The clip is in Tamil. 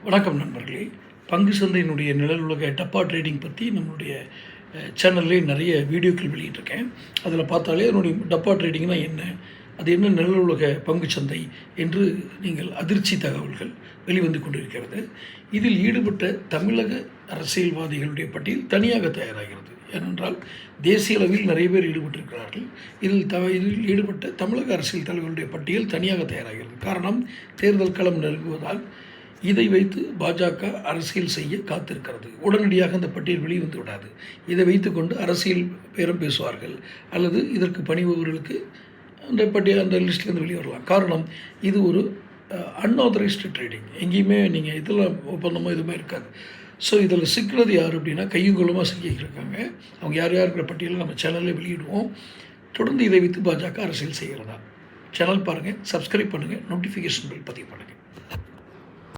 வணக்கம் நண்பர்களே. பங்கு சந்தையினுடைய நிழல் உலக டப்பா ட்ரேடிங் பற்றி நம்மளுடைய சேனல்லே நிறைய வீடியோக்கள் வெளியிட்டிருக்கேன். அதில் பார்த்தாலே அதனுடைய டப்பா ட்ரேடிங்னா என்ன, அது என்ன நிழல் உலக பங்கு சந்தை என்று நீங்கள் அதிர்ச்சி தகவல்கள் வெளிவந்து கொண்டிருக்கிறது. இதில் ஈடுபட்ட தமிழக அரசியல்வாதிகளுடைய பட்டியல் தனியாக தயாராகிறது. ஏனென்றால் தேசிய அளவில் நிறைய பேர் ஈடுபட்டிருக்கிறார்கள். இதில் ஈடுபட்ட தமிழக அரசியல் தலைவர்களுடைய பட்டியல் தனியாக தயாராகிறது. காரணம், தேர்தல் களம் நெருங்குவதால் இதை வைத்து பாஜக அரசியல் செய்ய காத்திருக்கிறது. உடனடியாக அந்த பட்டியல் வெளிவந்து விடாது. இதை வைத்துக்கொண்டு அரசியல் பேரம் பேசுவார்கள், அல்லது இதற்கு பணிபவர்களுக்கு அந்த லிஸ்ட்லேருந்து வெளியே வரலாம். காரணம், இது ஒரு அன்ஆத்தரைஸ்டு ட்ரேடிங். எங்கேயுமே நீங்கள் இதில் ஒப்பந்தமோ எதுவுமே இருக்காது. ஸோ இதில் சிக்கிறது யார் அப்படின்னா, கையுங்குள்ளமாக சிக்கியிருக்காங்க. அவங்க யார் இருக்கிற பட்டியலை நம்ம சேனலில் வெளியிடுவோம். தொடர்ந்து இதை வைத்து பாஜக அரசியல் செய்கிறதா. சேனல் பாருங்கள், சப்ஸ்கிரைப் பண்ணுங்கள், நோட்டிஃபிகேஷன் பில் பதிவு பண்ணுங்கள்.